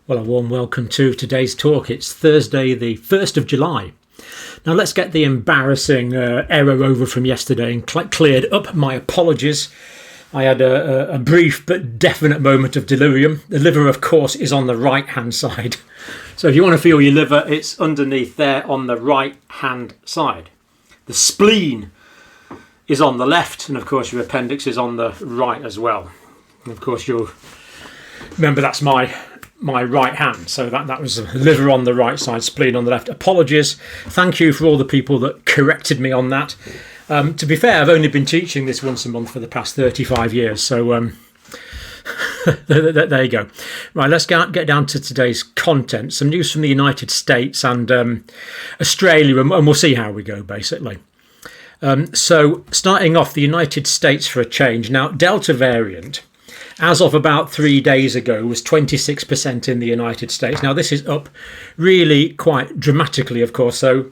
Well, a warm welcome to today's talk. It's Thursday, the 1st of July. Now, let's get the embarrassing error over from yesterday and cleared up. My apologies. I had a brief but definite moment of delirium. The liver, of course, is on the right-hand side. So if you want to feel your liver, it's underneath there on the right-hand side. The spleen is on the left, and of course your appendix is on the right as well. And of course you'll remember that's my right hand, so that was liver on the right side, spleen on the left. Apologies. Thank you for all the people that corrected me on that. To be fair, I've only been teaching this once a month for the past 35 years, so there you go. Right, let's get down to today's content. Some news from the United States and Australia, and we'll see how we go, basically. So starting off, the United States for a change. Now, Delta variant, as of about 3 days ago, was 26% in the United States. Now, this is up really quite dramatically, of course, so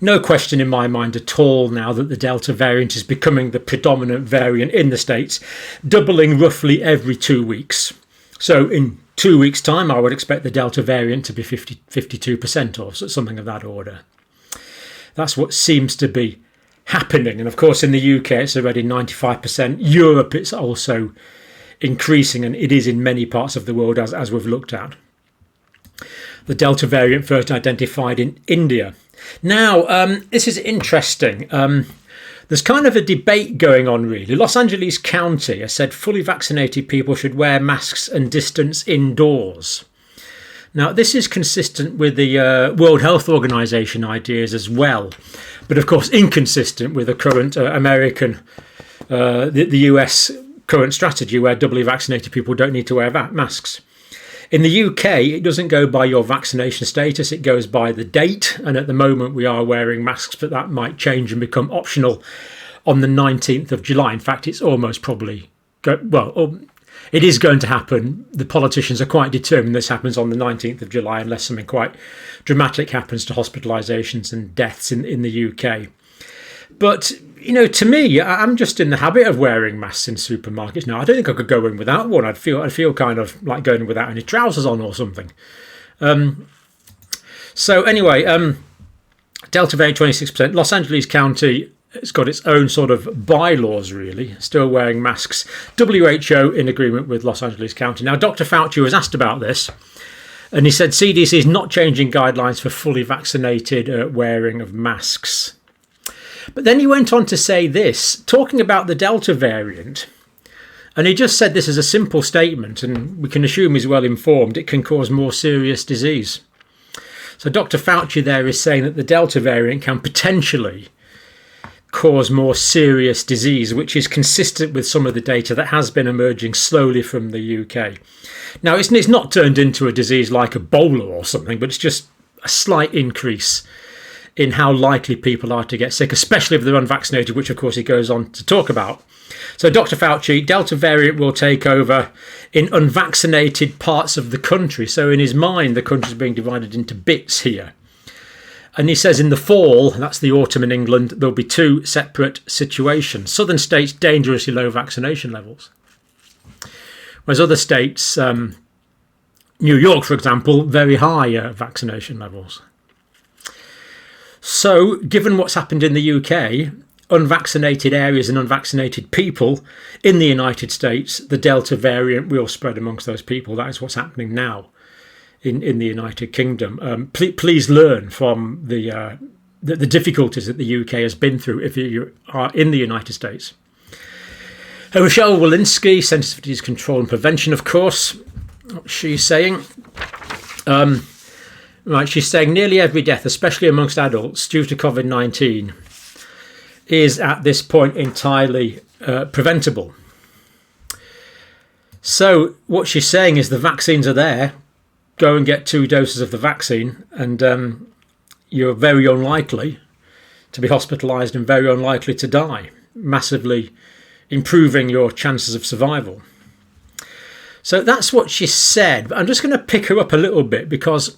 no question in my mind at all now that the Delta variant is becoming the predominant variant in the States, doubling roughly every 2 weeks. So in 2 weeks' time, I would expect the Delta variant to be 52% or something of that order. That's what seems to be happening. And of course, in the UK, it's already 95%. Europe, it's also increasing, and it is in many parts of the world, as we've looked at. The Delta variant first identified in India. Now, this is interesting. There's kind of a debate going on, really. Los Angeles County has said fully vaccinated people should wear masks and distance indoors. Now, this is consistent with the World Health Organization ideas as well, but of course inconsistent with the current American, the US current strategy where doubly vaccinated people don't need to wear masks. In the UK, it doesn't go by your vaccination status, it goes by the date, and at the moment we are wearing masks, but that might change and become optional on the 19th of July. In fact, it's almost probably, it is going to happen. The politicians are quite determined this happens on the 19th of July unless something quite dramatic happens to hospitalisations and deaths in the UK. But, you know, to me, I'm just in the habit of wearing masks in supermarkets now. I don't think I could go in without one. I'd feel kind of like going without any trousers on or something. So anyway, Delta variant 26%. Los Angeles County, it's got its own sort of bylaws, really, still wearing masks. WHO in agreement with Los Angeles County. Now, Dr. Fauci was asked about this, and he said CDC is not changing guidelines for fully vaccinated wearing of masks. But then he went on to say this, talking about the Delta variant, and he just said this is a simple statement, and we can assume he's well informed, it can cause more serious disease. So Dr. Fauci there is saying that the Delta variant can potentially cause more serious disease, which is consistent with some of the data that has been emerging slowly from the UK. Now, it's not turned into a disease like Ebola or something, but it's just a slight increase in how likely people are to get sick, especially if they're unvaccinated, which of course he goes on to talk about. So Dr. Fauci, Delta variant will take over in unvaccinated parts of the country. So in his mind, the country's being divided into bits here. And he says in the fall, that's the autumn in England, there'll be two separate situations. Southern states, dangerously low vaccination levels. Whereas other states, New York, for example, very high vaccination levels. So, given what's happened in the UK, unvaccinated areas and unvaccinated people in the United States, the Delta variant will spread amongst those people. That is what's happening now in the United Kingdom. Please learn from the difficulties that the UK has been through if you are in the United States. Rochelle Walensky, Centers for Disease Control and Prevention, of course, what she's saying. Right, she's saying nearly every death, especially amongst adults, due to COVID-19 is at this point entirely preventable. So what she's saying is the vaccines are there. Go and get 2 doses of the vaccine and you're very unlikely to be hospitalised and very unlikely to die, massively improving your chances of survival. So that's what she said. But I'm just going to pick her up a little bit because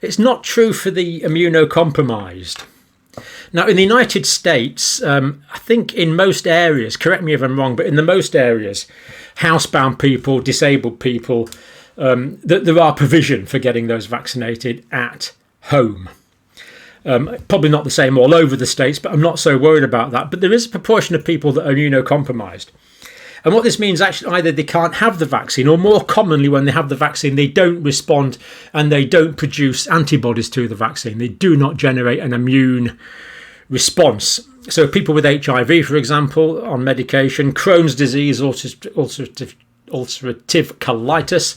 it's not true for the immunocompromised. Now, in the United States, I think in most areas, correct me if I'm wrong, but in the most areas, housebound people, disabled people, that there are provision for getting those vaccinated at home. Probably not the same all over the states, but I'm not so worried about that. But there is a proportion of people that are immunocompromised. And what this means, actually, either they can't have the vaccine, or more commonly when they have the vaccine, they don't respond and they don't produce antibodies to the vaccine. They do not generate an immune response. So people with HIV, for example, on medication, Crohn's disease, ulcerative colitis,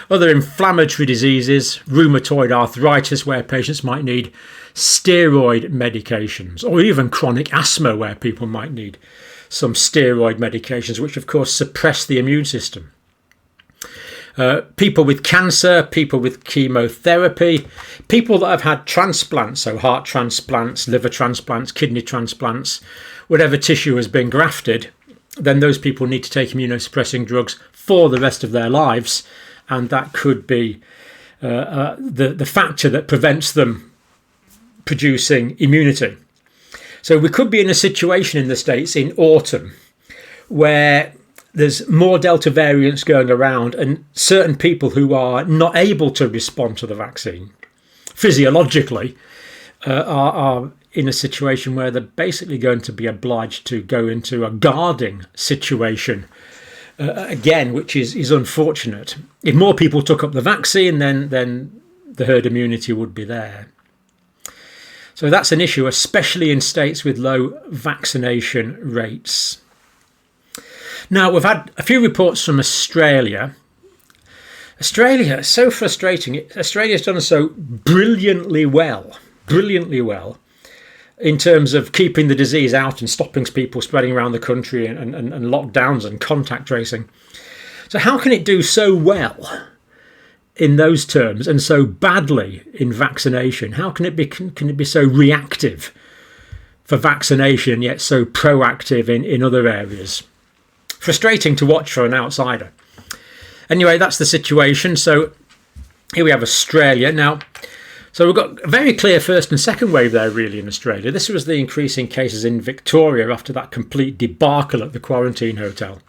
other inflammatory diseases, rheumatoid arthritis, where patients might need steroid medications, or even chronic asthma, where people might need some steroid medications, which of course suppress the immune system. People with cancer, people with chemotherapy, people that have had transplants, so heart transplants, liver transplants, kidney transplants, whatever tissue has been grafted, then those people need to take immunosuppressing drugs for the rest of their lives, and that could be the factor that prevents them producing immunity. So we could be in a situation in the States in autumn where there's more Delta variants going around, and certain people who are not able to respond to the vaccine physiologically are in a situation where they're basically going to be obliged to go into a guarding situation again, which is unfortunate. If more people took up the vaccine, then the herd immunity would be there. So that's an issue, especially in states with low vaccination rates. Now, we've had a few reports from Australia. Australia is so frustrating. Australia's done so brilliantly well in terms of keeping the disease out and stopping people spreading around the country and lockdowns and contact tracing. So how can it do so well in those terms and so badly in vaccination? How can it be so reactive for vaccination yet so proactive in other areas? Frustrating to watch for an outsider. Anyway, that's the situation. So here we have Australia. Now, so we've got a very clear first and second wave there really in Australia. This was the increasing cases in Victoria after that complete debacle at the quarantine hotel.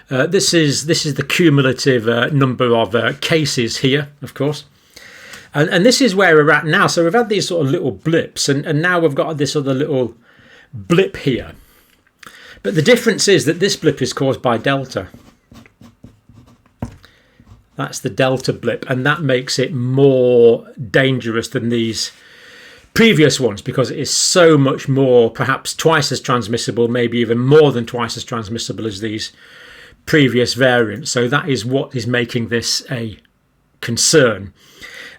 This is the cumulative number of cases here, of course. And this is where we're at now. So we've had these sort of little blips, and now we've got this other little blip here. But the difference is that this blip is caused by Delta. That's the Delta blip, and that makes it more dangerous than these previous ones because it is so much more, perhaps twice as transmissible, maybe even more than twice as transmissible as these previous variants. So that is what is making this a concern,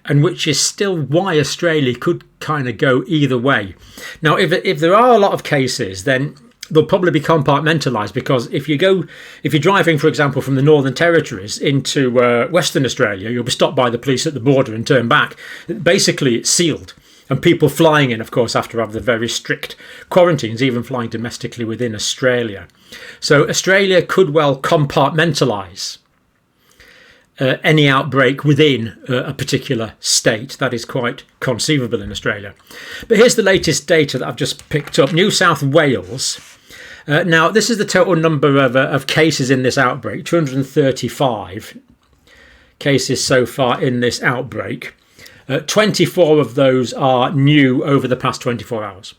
and which is still why Australia could kind of go either way. Now, if there are a lot of cases, then they'll probably be compartmentalised, because if you're driving, for example, from the Northern Territories into Western Australia, you'll be stopped by the police at the border and turned back. Basically, it's sealed. And people flying in, of course, have to have the very strict quarantines, even flying domestically within Australia. So Australia could well compartmentalise any outbreak within a particular state. That is quite conceivable in Australia. But here's the latest data that I've just picked up. New South Wales. Now, this is the total number of cases in this outbreak, 235 cases so far in this outbreak. 24 of those are new over the past 24 hours.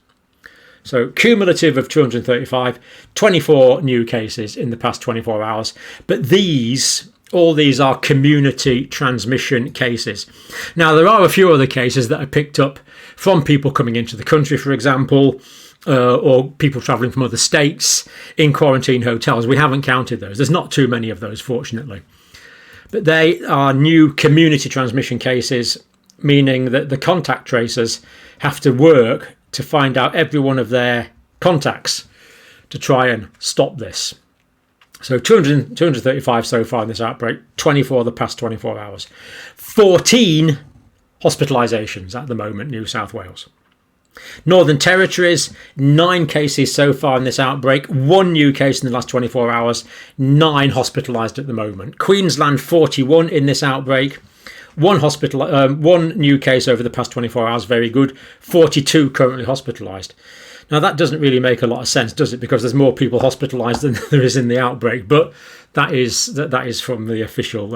So cumulative of 235, 24 new cases in the past 24 hours. But all these are community transmission cases. Now, there are a few other cases that are picked up from people coming into the country, for example, or people travelling from other states in quarantine hotels. We haven't counted those. There's not too many of those, fortunately. But they are new community transmission cases, meaning that the contact tracers have to work to find out every one of their contacts to try and stop this. So 235 so far in this outbreak, 24 the past 24 hours. 14 hospitalisations at the moment, New South Wales. Northern Territories, 9 cases so far in this outbreak, 1 new case in the last 24 hours, 9 hospitalised at the moment. Queensland, 41 in this outbreak, 1 new case over the past 24 hours, very good, 42 currently hospitalised. Now, that doesn't really make a lot of sense, does it? Because there's more people hospitalised than there is in the outbreak, but That is from the official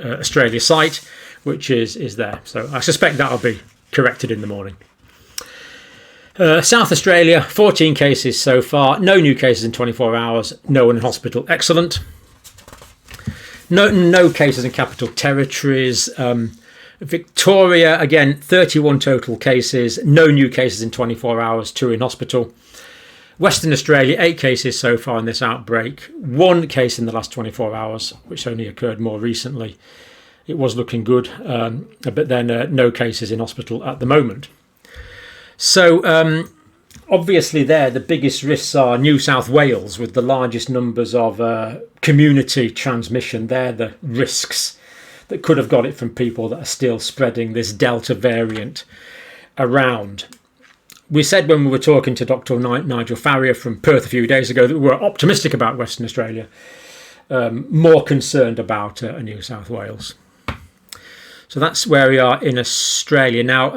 Australia site, which is there. So I suspect that'll be corrected in the morning. South Australia, 14 cases so far. No new cases in 24 hours. No one in hospital. Excellent. No cases in Capital Territories. Victoria, again, 31 total cases. No new cases in 24 hours. 2 in hospital. Western Australia, 8 cases so far in this outbreak. 1 case in the last 24 hours, which only occurred more recently. It was looking good, but then no cases in hospital at the moment. So obviously there, the biggest risks are New South Wales with the largest numbers of community transmission. They're the risks that could have got it from people that are still spreading this Delta variant around. We said when we were talking to Dr. Nigel Farrier from Perth a few days ago that we were optimistic about Western Australia, more concerned about New South Wales. So that's where we are in Australia. Now,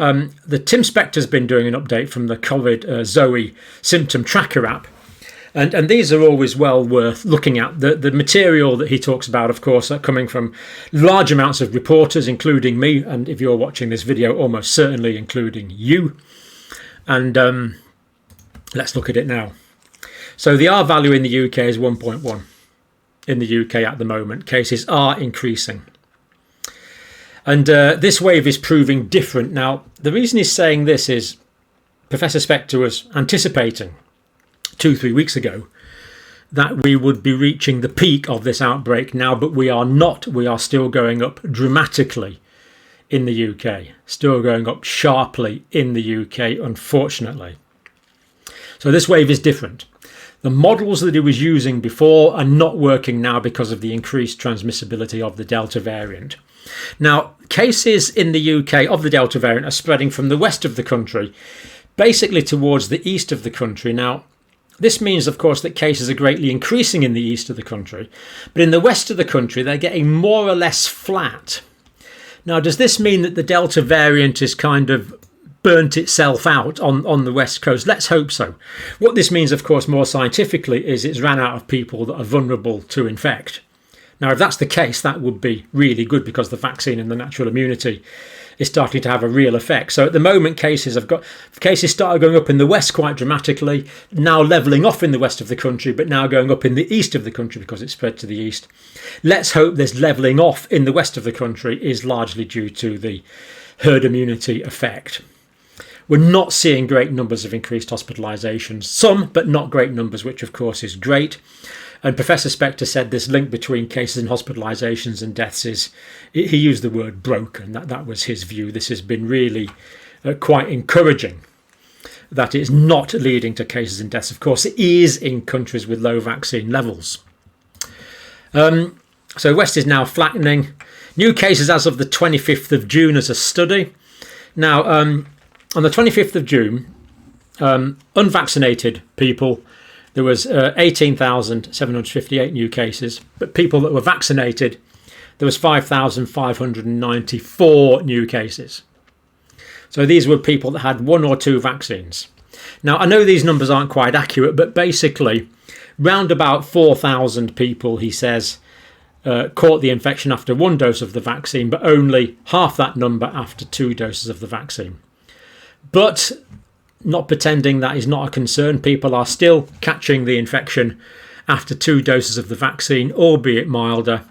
the Tim Spector's been doing an update from the COVID Zoe symptom tracker app. And these are always well worth looking at. The material that he talks about, of course, are coming from large amounts of reporters, including me. And if you're watching this video, almost certainly including you. And let's look at it now. So the R value in the UK is 1.1 in the UK at the moment. Cases are increasing. And this wave is proving different. Now, the reason he's saying this is Professor Spector was anticipating 2-3 weeks ago that we would be reaching the peak of this outbreak now, but we are not. We are still going up dramatically in the UK, still going up sharply in the UK, unfortunately. So this wave is different. The models that he was using before are not working now because of the increased transmissibility of the Delta variant. Now, cases in the UK of the Delta variant are spreading from the west of the country, basically towards the east of the country. Now, this means, of course, that cases are greatly increasing in the east of the country, but in the west of the country, they're getting more or less flat. Now, does this mean that the Delta variant is kind of burnt itself out on the west coast? Let's hope so. What this means, of course, more scientifically, is it's ran out of people that are vulnerable to infect. Now, if that's the case, that would be really good because the vaccine and the natural immunity is starting to have a real effect. So at the moment, cases started going up in the west quite dramatically, now levelling off in the west of the country, but now going up in the east of the country because it's spread to the east. Let's hope this levelling off in the west of the country is largely due to the herd immunity effect. We're not seeing great numbers of increased hospitalisations, some, but not great numbers, which of course is great. And Professor Spector said this link between cases and hospitalisations and deaths is, he used the word broken. That was his view. This has been really quite encouraging that it's not leading to cases and deaths. Of course, it is in countries with low vaccine levels. So West is now flattening. New cases as of the 25th of June as a study. Now, on the 25th of June, unvaccinated people, there was 18,758 new cases, but people that were vaccinated, there was 5,594 new cases. So these were people that had 1 or 2 vaccines. Now, I know these numbers aren't quite accurate, but basically, round about 4,000 people, he says, caught the infection after 1 dose of the vaccine, but only half that number after 2 doses of the vaccine. But not pretending that is not a concern, people are still catching the infection after 2 doses of the vaccine, albeit milder,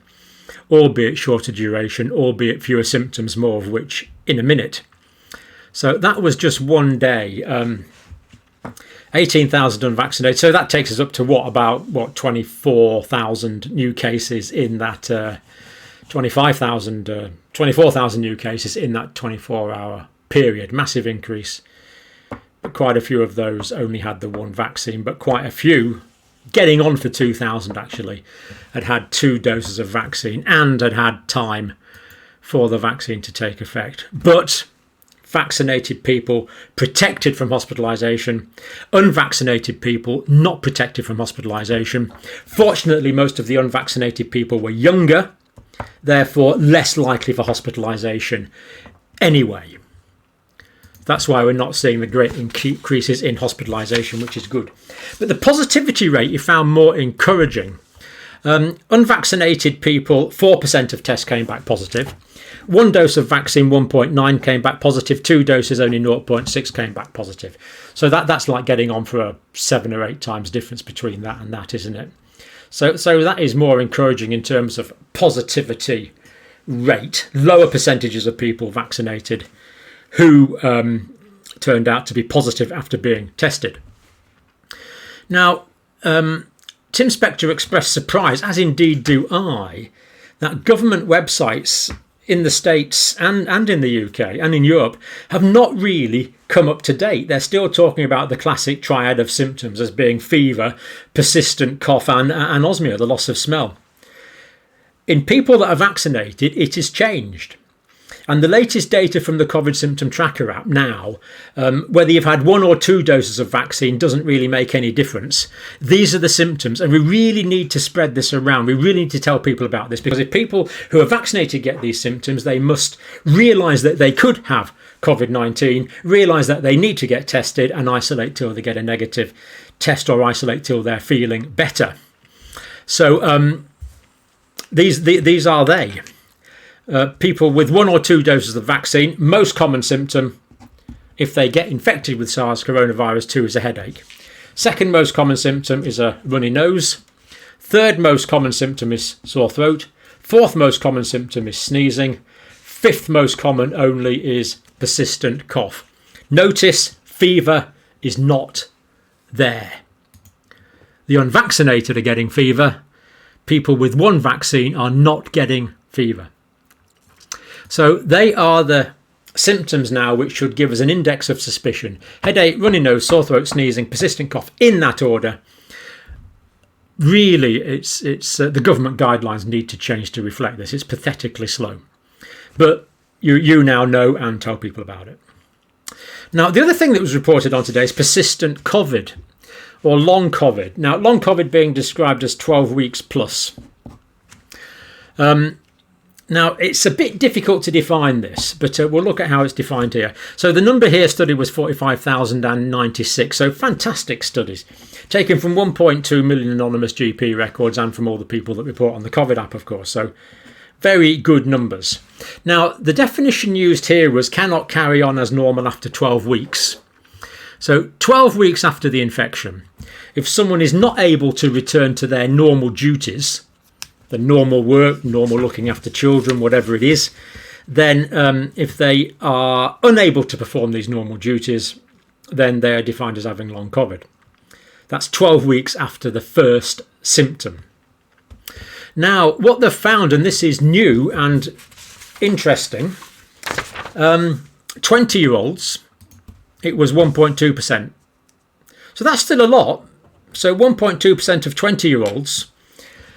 albeit shorter duration, albeit fewer symptoms, more of which in a minute. So that was just 1 day. 18,000 unvaccinated. So that takes us up to about 24,000 new cases in that 24,000 new cases in that 24-hour period. Massive increase. But quite a few of those only had the 1 vaccine, but quite a few, getting on for 2,000 actually, had 2 doses of vaccine and had time for the vaccine to take effect. But vaccinated people protected from hospitalisation, unvaccinated people not protected from hospitalisation. Fortunately, most of the unvaccinated people were younger, therefore less likely for hospitalisation anyway. That's why we're not seeing the great increases in hospitalisation, which is good. But the positivity rate you found more encouraging. Unvaccinated people, 4% of tests came back positive. 1 dose of vaccine, 1.9 came back positive. 2 doses, only 0.6 came back positive. So that's like getting on for a 7 or 8 times difference between that and that, isn't it? So that is more encouraging in terms of positivity rate. Lower percentages of people vaccinated who turned out to be positive after being tested. Now, Tim Spector expressed surprise, as indeed do I, that government websites in the States and in the UK and in Europe have not really come up to date. They're still talking about the classic triad of symptoms as being fever, persistent cough and anosmia, the loss of smell. In people that are vaccinated, it has changed. And the latest data from the COVID symptom tracker app now, whether you've had 1 or 2 doses of vaccine doesn't really make any difference. These are the symptoms, and we really need to spread this around. We really need to tell people about this, because if people who are vaccinated get these symptoms, they must realise that they could have COVID-19, realise that they need to get tested and isolate till they get a negative test, or isolate till they're feeling better. So these are they. People with 1 or 2 doses of vaccine, most common symptom if they get infected with SARS coronavirus 2 is a headache. Second most common symptom is a runny nose. Third most common symptom is sore throat. Fourth most common symptom is sneezing. Fifth most common only is persistent cough. Notice fever is not there. The unvaccinated are getting fever. People with 1 vaccine are not getting fever. So they are the symptoms now which should give us an index of suspicion. Headache, runny nose, sore throat, sneezing, persistent cough, in that order. Really, it's the government guidelines need to change to reflect this. It's pathetically slow. But you now know and tell people about it. Now, the other thing that was reported on today is persistent COVID, or long COVID. Now, long COVID being described as 12 weeks plus. Now, it's a bit difficult to define this, but we'll look at how it's defined here. So the number here studied was 45,096. So fantastic studies taken from 1.2 million anonymous GP records and from all the people that report on the COVID app, of course. So very good numbers. Now, the definition used here was cannot carry on as normal after 12 weeks. So 12 weeks after the infection, if someone is not able to return to their normal duties, the normal work, normal looking after children, whatever it is, then if they are unable to perform these normal duties, then they are defined as having long COVID. That's 12 weeks after the first symptom. Now, what they've found, and this is new and interesting, 20-year-olds, it was 1.2%. So that's still a lot. So 1.2% of 20-year-olds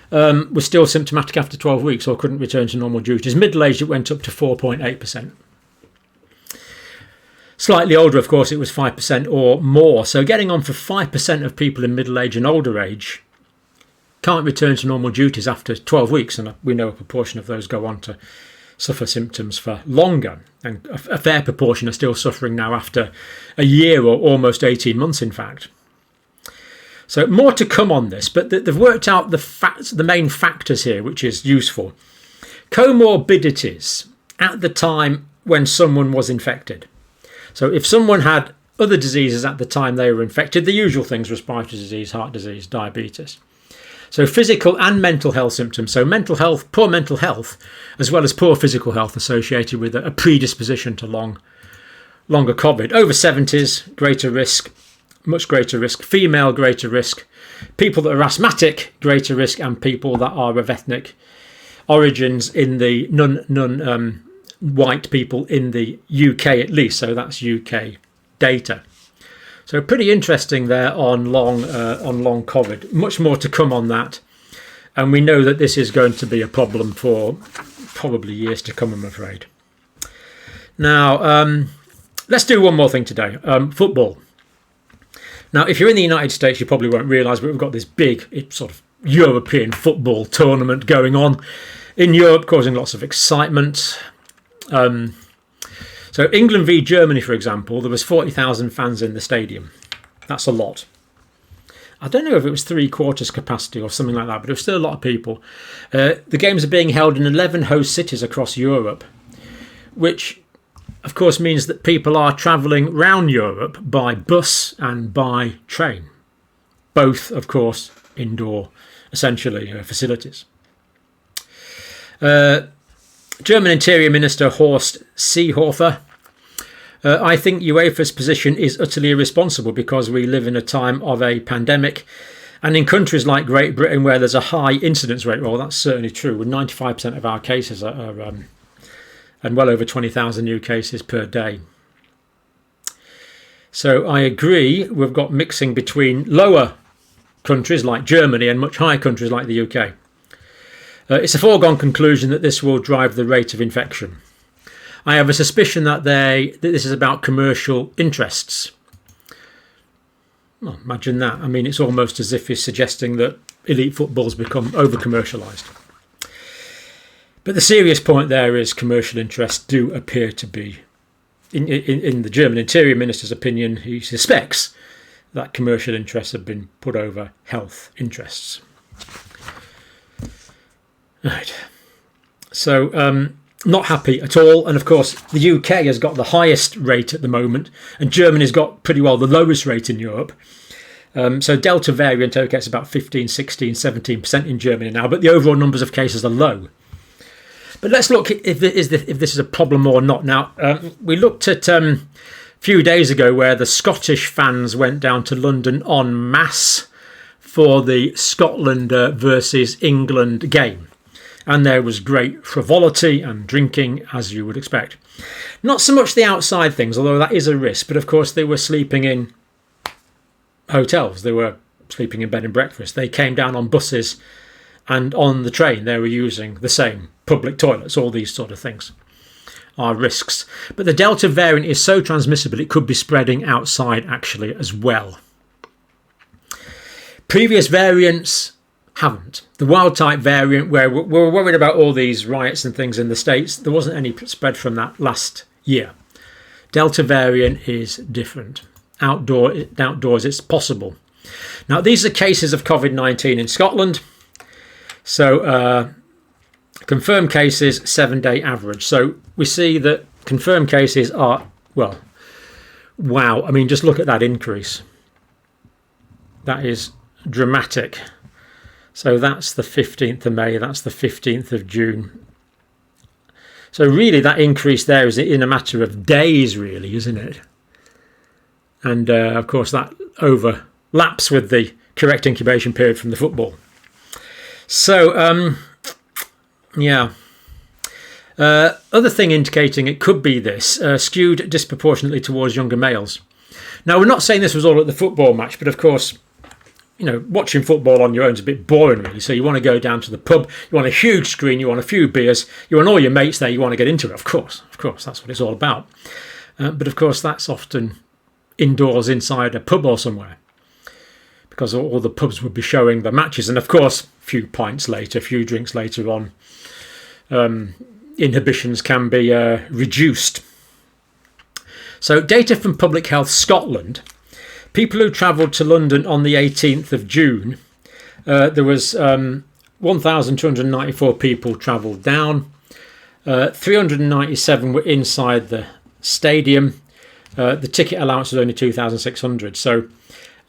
was still symptomatic after 12 weeks or couldn't return to normal duties. Middle-aged, it went up to 4.8%. Slightly older, of course, it was 5% or more. So getting on for 5% of people in middle age and older age can't return to normal duties after 12 weeks. And we know a proportion of those go on to suffer symptoms for longer. And a fair proportion are still suffering now after a year or almost 18 months, in fact. So more to come on this, but they've worked out the main factors here, which is useful. Comorbidities at the time when someone was infected. So if someone had other diseases at the time they were infected, the usual things, respiratory disease, heart disease, diabetes. So physical and mental health symptoms. So mental health, poor mental health, as well as poor physical health associated with a predisposition to longer COVID. Over 70s, greater risk. Much greater risk. Female, greater risk. People that are asthmatic, greater risk. And people that are of ethnic origins in the non-white people in the UK at least. So that's UK data. So pretty interesting there on long COVID. Much more to come on that. And we know that this is going to be a problem for probably years to come, I'm afraid. Now, let's do one more thing today. Football. Now, if you're in the United States, you probably won't realise, but we've got this big sort of European football tournament going on in Europe, causing lots of excitement. So England v Germany, for example, there was 40,000 fans in the stadium. That's a lot. I don't know if it was 3/4 capacity or something like that, but it was still a lot of people. The games are being held in 11 host cities across Europe, which of course means that people are travelling round Europe by bus and by train. Both, of course, indoor, essentially, facilities. German Interior Minister Horst Seehofer. I think UEFA's position is utterly irresponsible because we live in a time of a pandemic, and in countries like Great Britain where there's a high incidence rate, well, that's certainly true, with 95% of our cases are and well over 20,000 new cases per day. So I agree, we've got mixing between lower countries like Germany and much higher countries like the UK. It's a foregone conclusion that this will drive the rate of infection. I have a suspicion that this is about commercial interests. Well, imagine that. I mean, it's almost as if he's suggesting that elite football's become over-commercialised. But the serious point there is commercial interests do appear to be, in the German Interior Minister's opinion, he suspects that commercial interests have been put over health interests. Right. So, not happy at all. And of course, the UK has got the highest rate at the moment, and Germany's got pretty well the lowest rate in Europe. So Delta variant, okay, it's about 15, 16, 17% in Germany now, but the overall numbers of cases are low. But let's look if this is a problem or not. Now, we looked at a few days ago where the Scottish fans went down to London en masse for the Scotland versus England game. And there was great frivolity and drinking, as you would expect. Not so much the outside things, although that is a risk. But of course, they were sleeping in hotels. They were sleeping in bed and breakfast. They came down on buses, and on the train, they were using the same public toilets. All these sort of things are risks. But the Delta variant is so transmissible, it could be spreading outside actually as well. Previous variants haven't. The wild type variant, where we're worried about all these riots and things in the States, there wasn't any spread from that last year. Delta variant is different. Outdoors it's possible. Now, these are cases of COVID-19 in Scotland. So confirmed cases, 7-day average. So we see that confirmed cases are, well, wow. I mean, just look at that increase. That is dramatic. So that's the 15th of May, that's the 15th of June. So really that increase there is in a matter of days, really, isn't it? And of course that overlaps with the correct incubation period from the football. So, yeah. Other thing indicating it could be this, skewed disproportionately towards younger males. Now, we're not saying this was all at the football match, but of course, you know, watching football on your own is a bit boring, really. So you want to go down to the pub, you want a huge screen, you want a few beers, you want all your mates there, you want to get into it. Of course, that's what it's all about. But of course, that's often indoors inside a pub or somewhere, because all the pubs would be showing the matches. And of course, a few pints later, a few drinks later on, inhibitions can be reduced. So data from Public Health Scotland. People who travelled to London on the 18th of June, there was 1,294 people travelled down. 397 were inside the stadium. The ticket allowance was only 2,600. So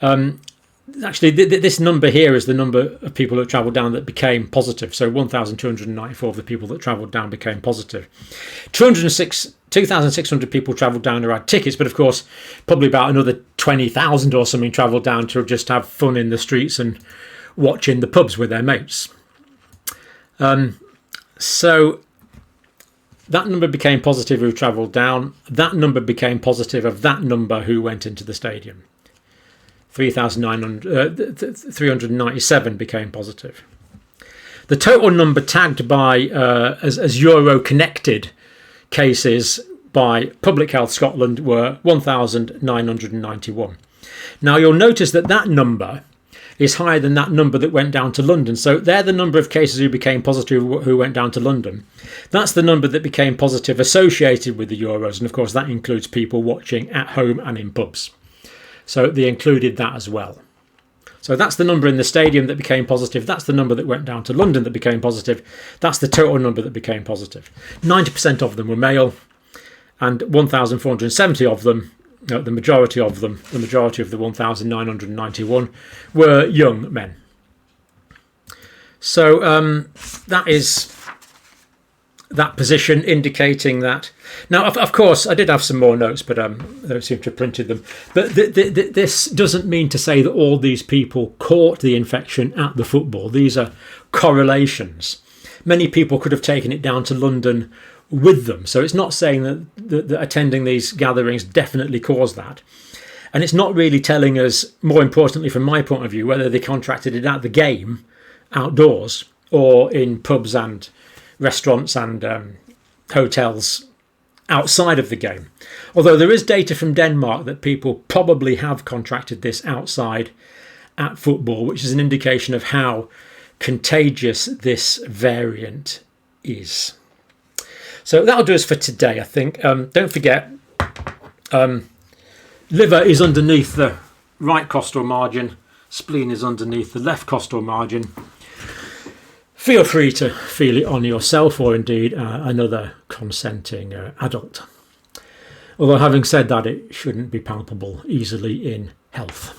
actually, this number here is the number of people who travelled down that became positive. So 1,294 of the people that travelled down became positive. 2,600 people travelled down who had tickets, but of course, probably about another 20,000 or something travelled down to just have fun in the streets and watch in the pubs with their mates. So that number became positive who travelled down. That number became positive of that number who went into the stadium. 397 became positive. The total number tagged by as Euro-connected cases by Public Health Scotland were 1,991. Now you'll notice that number is higher than that number that went down to London. So they're the number of cases who became positive who went down to London. That's the number that became positive associated with the Euros. And of course that includes people watching at home and in pubs. So they included that as well. So that's the number in the stadium that became positive. That's the number that went down to London that became positive. That's the total number that became positive. 90% of them were male, and 1,470 of them, the majority of the 1,991 were young men. So that is that position, indicating that. Now, of course, I did have some more notes, but I don't seem to have printed them. But this doesn't mean to say that all these people caught the infection at the football. These are correlations. Many people could have taken it down to London with them. So it's not saying that attending these gatherings definitely caused that. And it's not really telling us, more importantly from my point of view, whether they contracted it at the game, outdoors, or in pubs and restaurants and hotels outside of the game. Although there is data from Denmark that people probably have contracted this outside at football, which is an indication of how contagious this variant is. So that'll do us for today, I think. Don't forget, liver is underneath the right costal margin, spleen is underneath the left costal margin. Feel free to feel it on yourself, or indeed another consenting adult. Although having said that, it shouldn't be palpable easily in health.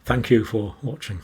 Thank you for watching.